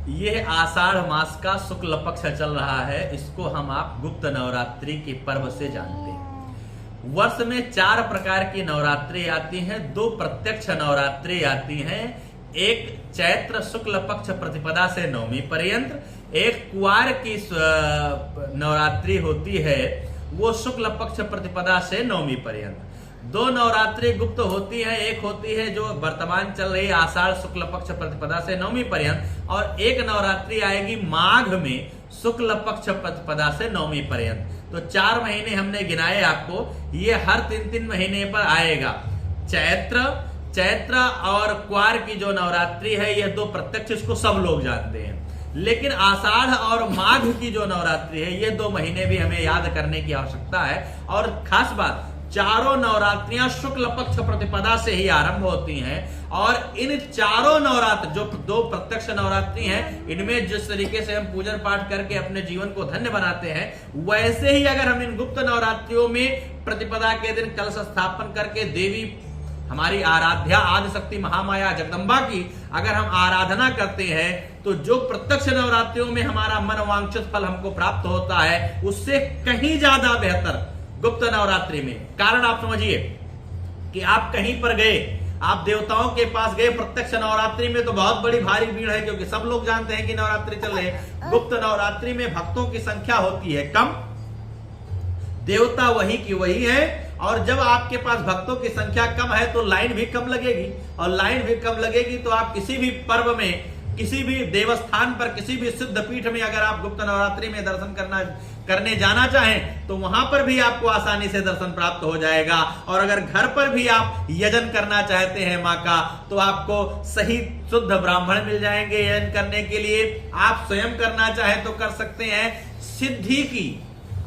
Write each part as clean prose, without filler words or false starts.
ये आषाढ़ मास का शुक्ल पक्ष चल रहा है। इसको हम आप गुप्त नवरात्रि के पर्व से जानते हैं। वर्ष में 4 प्रकार की नवरात्रि आती हैं। 2 प्रत्यक्ष नवरात्रि आती हैं। एक चैत्र शुक्ल पक्ष प्रतिपदा से नवमी पर्यंत, एक कुआर की नवरात्रि होती है, वो शुक्ल पक्ष प्रतिपदा से नवमी पर्यंत। 2 नवरात्रि गुप्त होती है। एक होती है जो वर्तमान चल रही है आषाढ़ शुक्ल पक्ष प्रतिपदा से नवमी पर्यंत, और एक नवरात्रि आएगी माघ में शुक्ल पक्ष प्रतिपदा से नवमी पर्यंत। तो 4 महीने हमने गिनाए आपको। ये हर 3-3 महीने पर आएगा। चैत्र और क्वार की जो नवरात्रि है, ये 2 प्रत्यक्ष, इसको सब लोग जानते हैं। लेकिन आषाढ़ और माघ की जो नवरात्रि है, ये 2 महीने भी हमें याद करने की आवश्यकता है। और खास बात, चारों नवरात्रियां शुक्ल पक्ष प्रतिपदा से ही आरंभ होती हैं। और इन चारों नवरात्र, जो 2 प्रत्यक्ष नवरात्रि हैं, इनमें जिस तरीके से हम पूजन पाठ करके अपने जीवन को धन्य बनाते हैं, वैसे ही अगर हम इन गुप्त नवरात्रियों में प्रतिपदा के दिन कलश स्थापन करके देवी हमारी आराध्या आदिशक्ति महामाया जगदम्बा की अगर हम आराधना करते हैं, तो जो प्रत्यक्ष नवरात्रियों में हमारा मन वांछित फल हमको प्राप्त होता है, उससे कहीं ज्यादा बेहतर गुप्त नवरात्रि में। कारण आप समझिए कि आप कहीं पर गए, आप देवताओं के पास गए, प्रत्यक्ष नवरात्रि में तो बहुत बड़ी भारी भीड़ है, क्योंकि सब लोग जानते हैं कि नवरात्रि चल रही है। गुप्त नवरात्रि में भक्तों की संख्या होती है कम, देवता वही की वही है, और जब आपके पास भक्तों की संख्या कम है तो लाइन भी कम लगेगी, और लाइन भी कम लगेगी तो आप किसी भी पर्व में, किसी भी देवस्थान पर, किसी भी सिद्ध पीठ में अगर आप गुप्त नवरात्रि में दर्शन करने जाना चाहें, तो वहां पर भी आपको आसानी से दर्शन प्राप्त हो जाएगा। और अगर घर पर भी आप यजन करना चाहते हैं माँ का, तो आपको सही शुद्ध ब्राह्मण मिल जाएंगे यजन करने के लिए। आप स्वयं करना चाहें तो कर सकते हैं। सिद्धि की,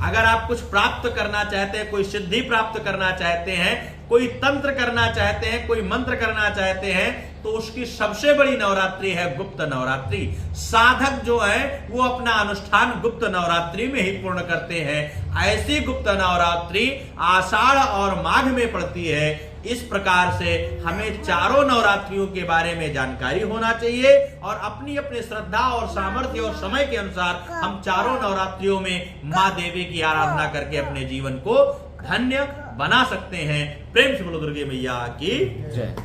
अगर आप कुछ प्राप्त करना चाहते हैं, कोई सिद्धि प्राप्त करना चाहते हैं, कोई तंत्र करना चाहते हैं, कोई मंत्र करना चाहते हैं, तो उसकी सबसे बड़ी नवरात्रि है गुप्त नवरात्रि। साधक जो है वो अपना अनुष्ठान गुप्त नवरात्रि में ही पूर्ण करते हैं। ऐसी गुप्त नवरात्रि आषाढ़ और माघ में पड़ती है। इस प्रकार से हमें चारों नवरात्रियों के बारे में जानकारी होना चाहिए, और अपनी अपनी श्रद्धा और सामर्थ्य और समय के अनुसार हम चारों नवरात्रियों में माँ देवी की आराधना करके अपने जीवन को धन्य बना सकते हैं। प्रेम से बोलो दुर्गे मैया की जय।